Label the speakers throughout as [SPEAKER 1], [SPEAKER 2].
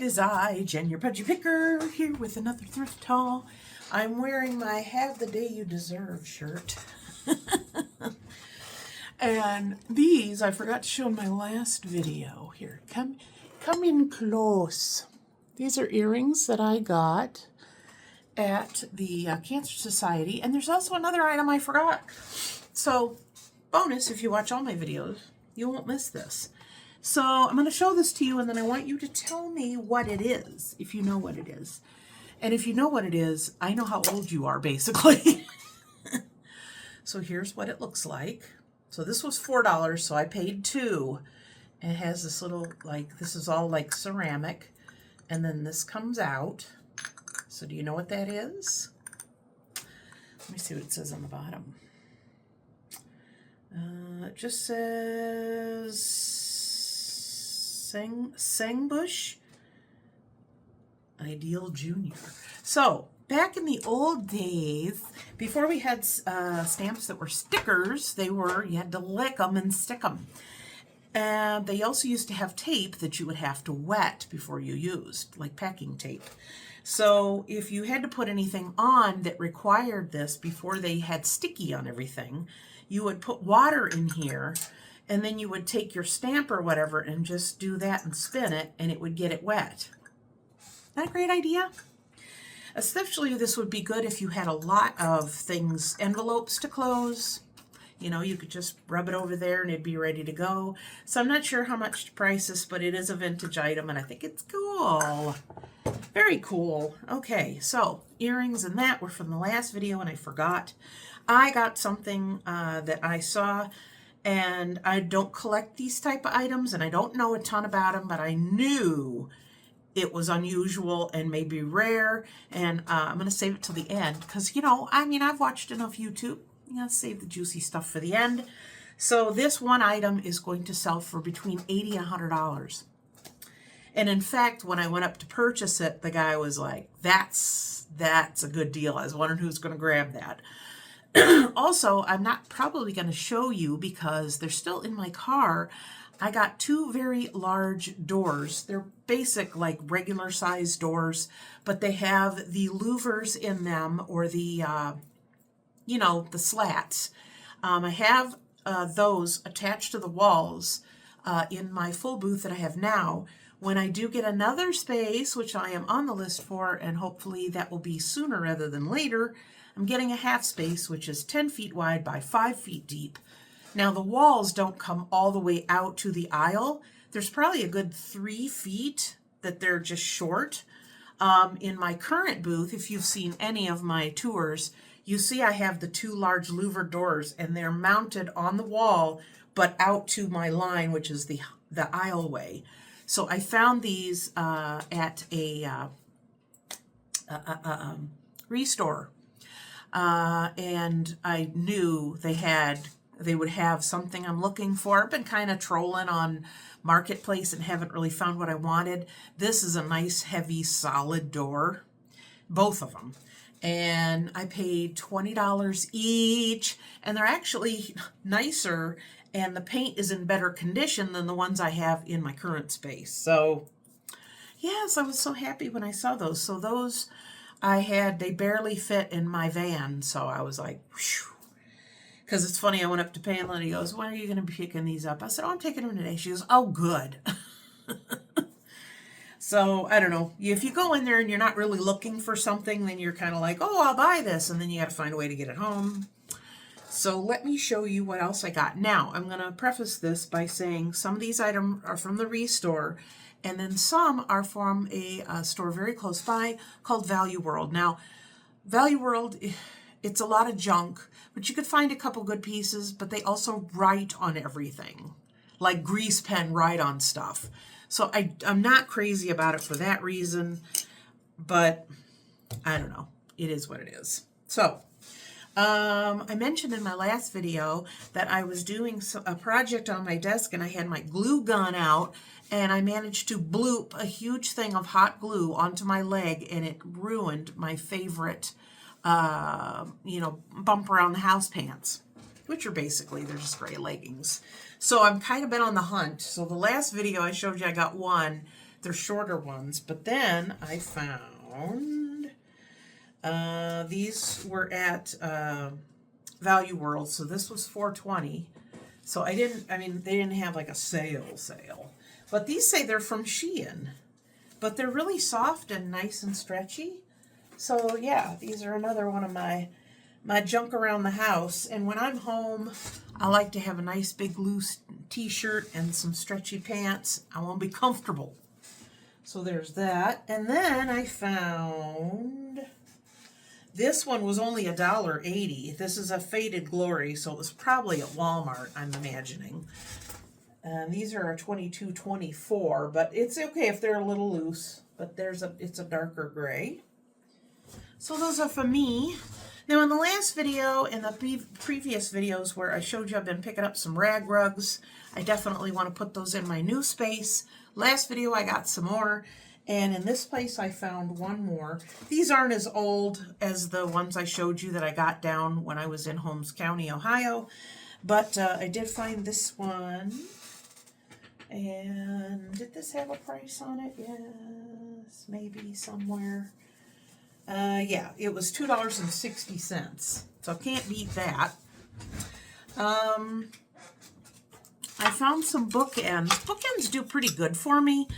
[SPEAKER 1] It is I, Jen, your Pudgy Picker, here with another thrift haul. I'm wearing my Have the Day You Deserve shirt. And these, I forgot to show in my last video. Here, come in close. These are earrings that I got at the Cancer Society. And there's also another item I forgot. So, bonus, if you watch all my videos, you won't miss this. So I'm going to show this to you, and then I want you to tell me what it is, if you know what it is. And if you know what it is, I know how old you are, basically. So here's what it looks like. So this was $4, so I paid $2. It has this little, like, this is all like ceramic. And then this comes out. So do you know what that is? Let me see what it says on the bottom. It just says Sangbush Ideal Junior. So back in the old days, before we had stamps that were stickers, you had to lick them and stick them. And they also used to have tape that you would have to wet before you used, like packing tape. So if you had to put anything on that required this before they had sticky on everything, you would put water in here, and then you would take your stamp or whatever and just do that and spin it, and it would get it wet. Isn't that a great idea? Especially this would be good if you had a lot of things, envelopes to close. You know, you could just rub it over there and it'd be ready to go. So I'm not sure how much to price this, but it is a vintage item, and I think it's cool. Very cool. Okay, so earrings and that were from the last video, and I forgot. I got something that I saw, and I don't collect these type of items, and I don't know a ton about them, but I knew it was unusual and maybe rare, and I'm going to save it till the end because, you know, I mean, I've watched enough YouTube. You gotta save the juicy stuff for the end. So this one item is going to sell for between $80 and $100. And in fact, when I went up to purchase it, the guy was like, that's a good deal. I was wondering who's going to grab that. Also, I'm not probably going to show you because they're still in my car. I got two very large doors. They're basic, like regular size doors, but they have the louvers in them, or the you know, the slats. I have those attached to the walls in my full booth that I have now. When I do get another space, which I am on the list for, and hopefully that will be sooner rather than later, I'm getting a half space, which is 10 feet wide by 5 feet deep. Now the walls don't come all the way out to the aisle. There's probably a good 3 feet that they're just short. In my current booth, if you've seen any of my tours, you see I have the two large louver doors, and they're mounted on the wall, but out to my line, which is the aisleway. So I found these at a restore, and I knew they would have something I'm looking for. I've been kind of trolling on Marketplace and haven't really found what I wanted. This is a nice, heavy, solid door, both of them. And I paid $20 each, and they're actually nicer, and the paint is in better condition than the ones I have in my current space. So, yes, I was so happy when I saw those. So those they barely fit in my van, so I was like, whew. Because it's funny, I went up to Pamela, and he goes, when are you going to be picking these up? I said, oh, I'm taking them today. She goes, oh, good. So, I don't know. If you go in there and you're not really looking for something, then you're kind of like, oh, I'll buy this. And then you got to find a way to get it home. So, let me show you what else I got. Now, I'm going to preface this by saying some of these items are from the Restore, and then some are from a store very close by called Value World. Now, Value World, it's a lot of junk, but you could find a couple good pieces, but they also write on everything, like grease pen write on stuff. So I'm not crazy about it for that reason, but I don't know. It is what it is. So I mentioned in my last video that I was doing a project on my desk, and I had my glue gun out, and I managed to bloop a huge thing of hot glue onto my leg, and it ruined my favorite, you know, bump around the house pants, which are basically, they're just gray leggings. So I'm kind of been on the hunt. So the last video I showed you, I got one They're shorter ones. But then I found these were at Value World, so this was $4.20. So they didn't have like a sale. But these say they're from Shein. But they're really soft and nice and stretchy. So yeah, these are another one of my junk around the house. And when I'm home, I like to have a nice big loose t-shirt and some stretchy pants. I want to be comfortable. So there's that. And then I found, this one was only $1.80. This is a Faded Glory, so it was probably at Walmart, I'm imagining. And these are a 22-24, but it's okay if they're a little loose. But it's a darker gray. So those are for me. Now in the last video, in the previous videos where I showed you I've been picking up some rag rugs, I definitely want to put those in my new space. Last video I got some more, and in this place I found one more. These aren't as old as the ones I showed you that I got down when I was in Holmes County, Ohio, but I did find this one. And did this have a price on it? Yes, maybe somewhere. Yeah, it was $2.60. So can't beat that. I found some bookends. Bookends do pretty good for me.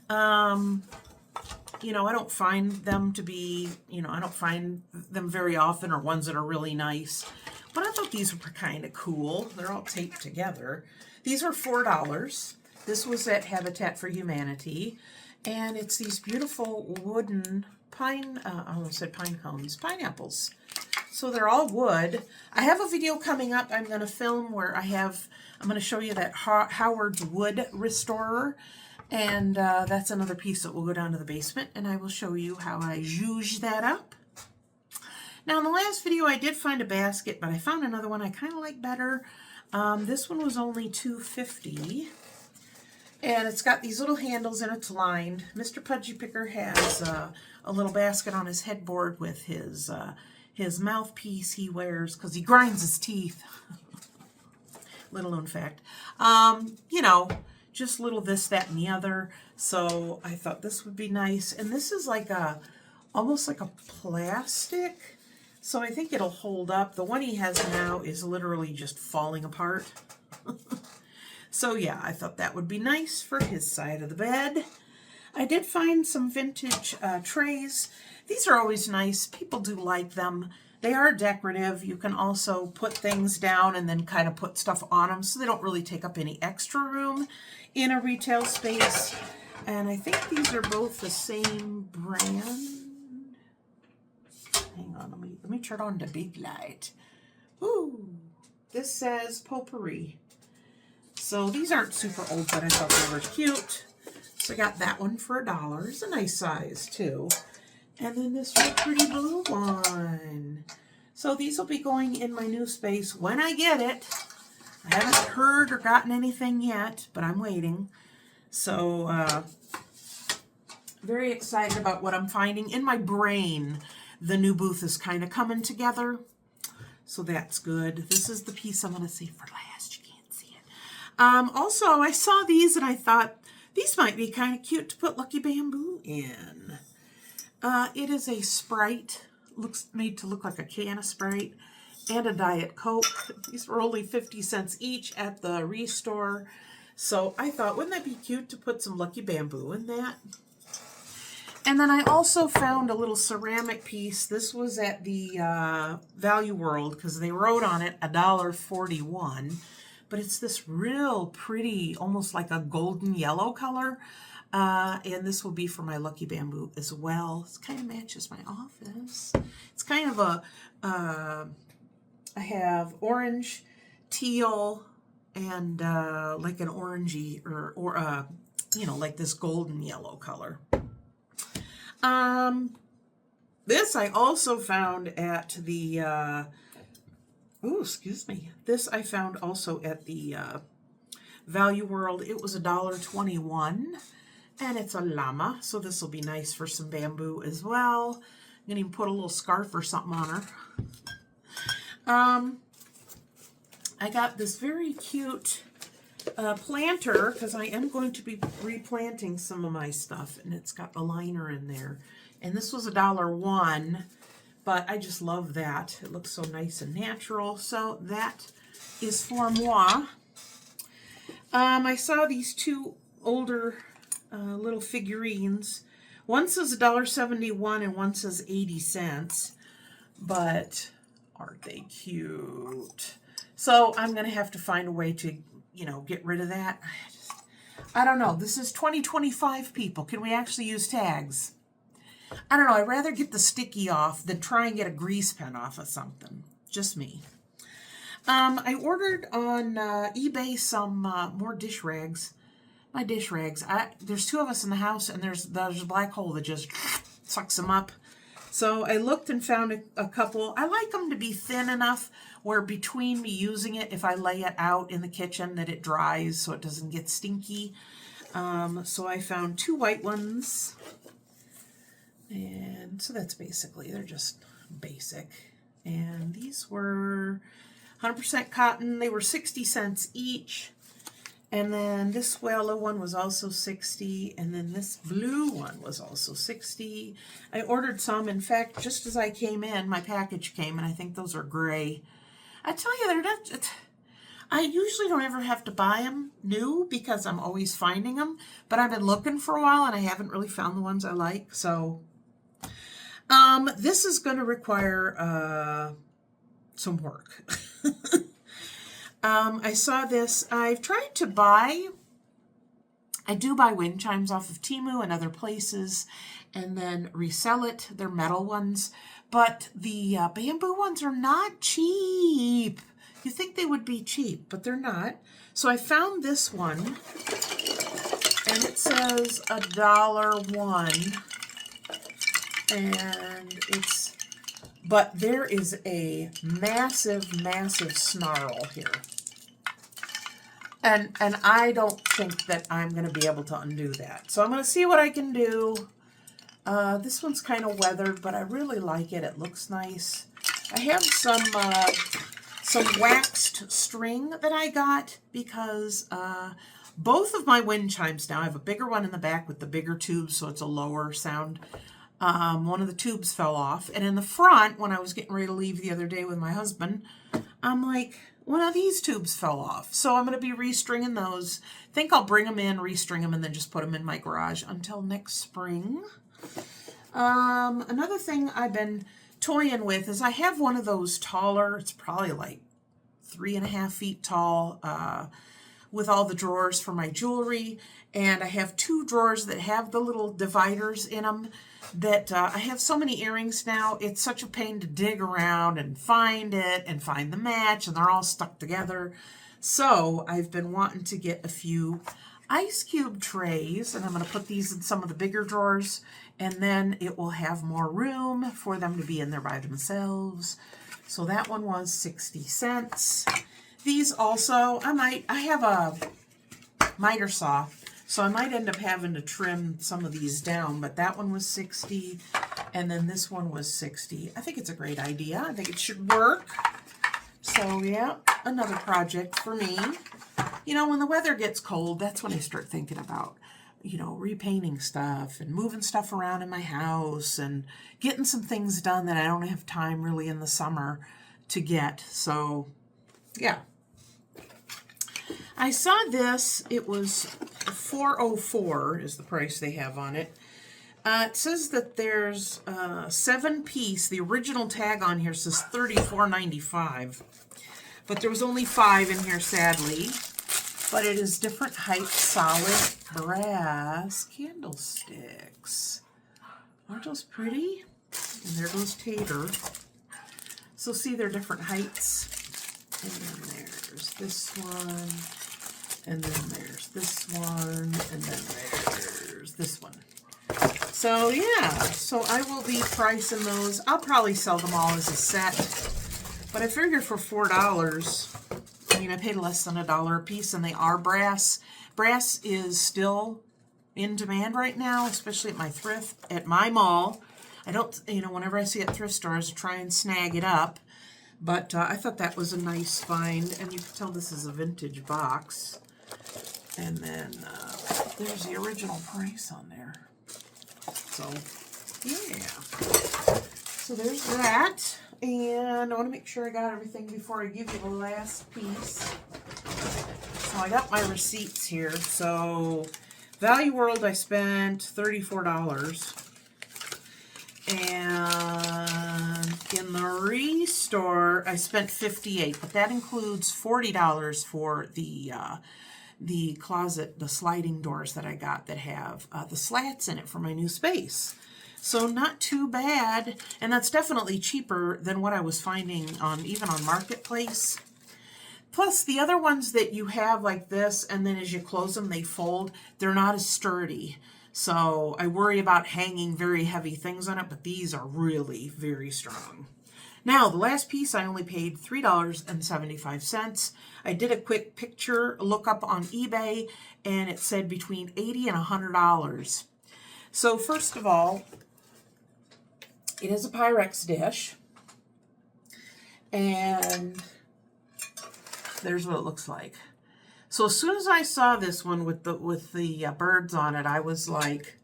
[SPEAKER 1] You know, I don't find them to be, I don't find them very often, or ones that are really nice. But I thought these were kind of cool. They're all taped together. These were $4. This was at Habitat for Humanity, and it's these beautiful wooden I almost said pine cones, pineapples. So they're all wood. I have a video coming up I'm going to film where I'm going to show you that Howard's Wood Restorer, and that's another piece that will go down to the basement, and I will show you how I zhuzh that up. Now in the last video I did find a basket, but I found another one I kind of like better. This one was only $2.50. And it's got these little handles and it's lined. Mr. Pudgy Picker has a little basket on his headboard with his mouthpiece he wears because he grinds his teeth. Little known fact. You know, just little this, that, and the other. So I thought this would be nice. And this is like almost like a plastic. So I think it'll hold up. The one he has now is literally just falling apart. So yeah, I thought that would be nice for his side of the bed. I did find some vintage trays. These are always nice. People do like them. They are decorative. You can also put things down and then kind of put stuff on them, so they don't really take up any extra room in a retail space. And I think these are both the same brand. Hang on, let me turn on the big light. Ooh, this says Potpourri. So these aren't super old, but I thought they were cute. So I got that one for $1. It's a nice size too. And then this real pretty blue one. So these will be going in my new space when I get it. I haven't heard or gotten anything yet, but I'm waiting. So very excited about what I'm finding. In my brain, the new booth is kind of coming together. So that's good. This is the piece I'm going to save for last. Also, I saw these and I thought these might be kind of cute to put Lucky Bamboo in. It is a Sprite, made to look like a can of Sprite, and a Diet Coke. These were only 50 cents each at the Restore. So I thought, wouldn't that be cute to put some Lucky Bamboo in that? And then I also found a little ceramic piece. This was at the Value World because they wrote on it $1.41. But it's this real pretty, almost like a golden yellow color. And this will be for my Lucky Bamboo as well. It kind of matches my office. It's kind of a, I have orange, teal, and like an orangey, or you know, like this golden yellow color. This I also found at the... oh, excuse me. This I found also at the Value World. It was $1.21, and it's a llama, so this will be nice for some bamboo as well. I'm going to even put a little scarf or something on her. I got this very cute planter, because I am going to be replanting some of my stuff, and it's got a liner in there. And this was $1, but I just love that. It looks so nice and natural. So that is for moi. I saw these two older little figurines. One says $1.71 and one says 80 cents. But aren't they cute? So I'm going to have to find a way to, get rid of that. I don't know. This is 2025, people. Can we actually use tags? I don't know. I'd rather get the sticky off than try and get a grease pen off of something. Just me. I ordered on eBay some more dish rags. My dish rags. There's two of us in the house, and there's a black hole that just sucks them up. So I looked and found a couple. I like them to be thin enough where between me using it, if I lay it out in the kitchen, that it dries so it doesn't get stinky. So I found two white ones. And so that's basically, they're just basic. And these were 100% cotton. They were 60 cents each. And then this yellow one was also 60, and then this blue one was also 60. I ordered some. In fact, just as I came in, my package came, and I think those are gray. I tell you, they're not. I usually don't ever have to buy them new because I'm always finding them, but I've been looking for a while, and I haven't really found the ones I like. So this is going to require some work. I saw this. I've tried to buy, I do buy wind chimes off of Temu and other places and then resell it. They're metal ones, but the bamboo ones are not cheap. You think they would be cheap, but they're not. So I found this one, and it says $1.01, and but there is a massive, massive snarl here. And I don't think that I'm going to be able to undo that. So I'm going to see what I can do. This one's kind of weathered, but I really like it. It looks nice. I have some waxed string that I got because both of my wind chimes now, I have a bigger one in the back with the bigger tubes, so it's a lower sound. One of the tubes fell off. And in the front, when I was getting ready to leave the other day with my husband, I'm like, one of these tubes fell off. So I'm going to be restringing those. I think I'll bring them in, restring them, and then just put them in my garage until next spring. Another thing I've been toying with is I have one of those taller, it's probably like 3.5 feet tall, with all the drawers for my jewelry. And I have two drawers that have the little dividers in them that I have so many earrings now. It's such a pain to dig around and find it and find the match, and they're all stuck together. So I've been wanting to get a few ice cube trays, and I'm going to put these in some of the bigger drawers, and then it will have more room for them to be in there by themselves. So that one was 60 cents. These also, I have a miter saw, so I might end up having to trim some of these down, but that one was 60, and then this one was 60. I think it's a great idea. I think it should work. So yeah, another project for me. You know, when the weather gets cold, that's when I start thinking about, repainting stuff and moving stuff around in my house and getting some things done that I don't have time really in the summer to get. So yeah. I saw this. It was $4.04 is the price they have on it. It says that there's 7-piece. The original tag on here says $34.95, but there was only 5 in here, sadly. But it is different height, solid brass candlesticks. Aren't those pretty? And there goes Tater. So see, they're different heights. And then there's this one. And then there's this one, and then there's this one. So yeah, so I will be pricing those. I'll probably sell them all as a set, but I figured for $4, I paid less than $1 a piece, and they are brass. Brass is still in demand right now, especially at my thrift, at my mall. I don't, whenever I see it at thrift stores, I try and snag it up. But I thought that was a nice find, and you can tell this is a vintage box. And then there's the original price on there. So, yeah. So there's that. And I want to make sure I got everything before I give you the last piece. So I got my receipts here. So Value World, I spent $34. And in the Restore, I spent $58, but that includes $40 for the closet, the sliding doors that I got that have the slats in it for my new space. So not too bad, and that's definitely cheaper than what I was finding on even on Marketplace. Plus, the other ones that you have like this, and then as you close them, they fold, they're not as sturdy. So I worry about hanging very heavy things on it, but these are really very strong. Now, the last piece, I only paid $3.75. I did a quick picture lookup on eBay, and it said between $80 and $100. So first of all, it is a Pyrex dish, and there's what it looks like. So as soon as I saw this one with the birds on it, I was like,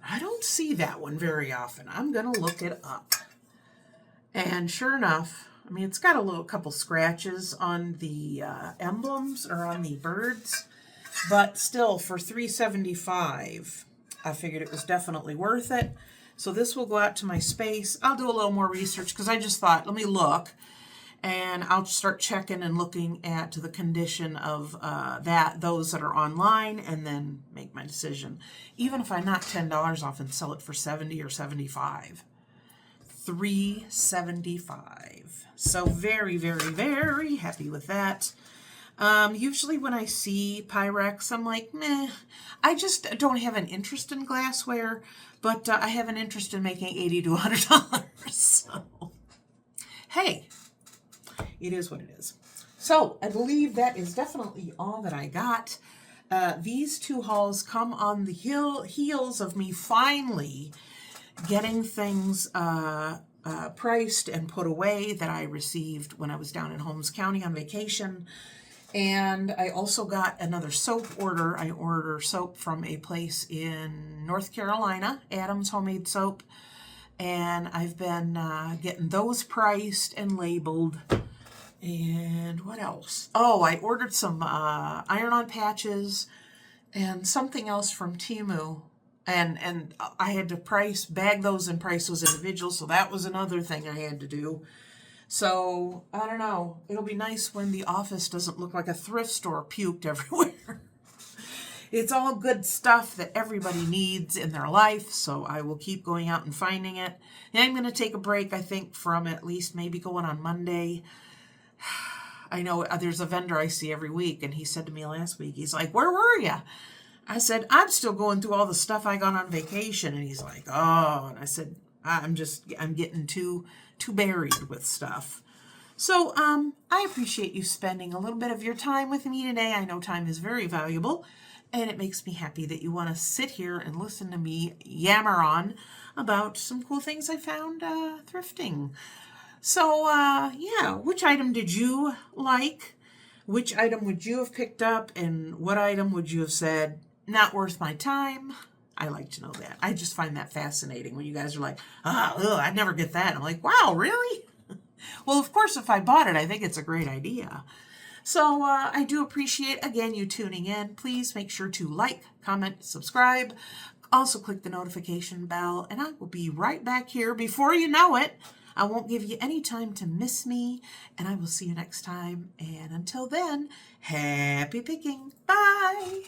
[SPEAKER 1] I don't see that one very often. I'm gonna look it up. And sure enough, I mean, it's got a couple scratches on the emblems or on the birds, but still for $3.75, I figured it was definitely worth it. So this will go out to my space. I'll do a little more research because I just thought, let me look, and I'll start checking and looking at the condition of those that are online, and then make my decision. Even if I knock $10 off and sell it for $70 or $75. $3.75. So very, very, very happy with that. Usually when I see Pyrex, I'm like, meh. I just don't have an interest in glassware, but I have an interest in making $80 to $100. So, hey, it is what it is. So I believe that is definitely all that I got. These two hauls come on the heels of me finally getting things priced and put away that I received when I was down in Holmes County on vacation. And I also got another soap order. I order soap from a place in North Carolina, Adams Homemade Soap. And I've been getting those priced and labeled. And what else? Oh, I ordered some iron-on patches and something else from Temu. And I had to bag those and price those individuals, so that was another thing I had to do. So, I don't know. It'll be nice when the office doesn't look like a thrift store puked everywhere. It's all good stuff that everybody needs in their life, so I will keep going out and finding it. And I'm going to take a break, I think, from at least maybe going on Monday. I know there's a vendor I see every week, and he said to me last week, he's like, where were you? I said, I'm still going through all the stuff I got on vacation. And he's like, oh. And I said, I'm getting too buried with stuff. So I appreciate you spending a little bit of your time with me today. I know time is very valuable, and it makes me happy that you want to sit here and listen to me yammer on about some cool things I found thrifting. So yeah, which item did you like? Which item would you have picked up? And what item would you have said, not worth my time? I like to know that. I just find that fascinating when you guys are like, I'd never get that. I'm like, wow, really? Well, of course, if I bought it, I think it's a great idea. So I do appreciate, again, you tuning in. Please make sure to like, comment, subscribe. Also click the notification bell, and I will be right back here before you know it. I won't give you any time to miss me, and I will see you next time. And until then, happy picking. Bye.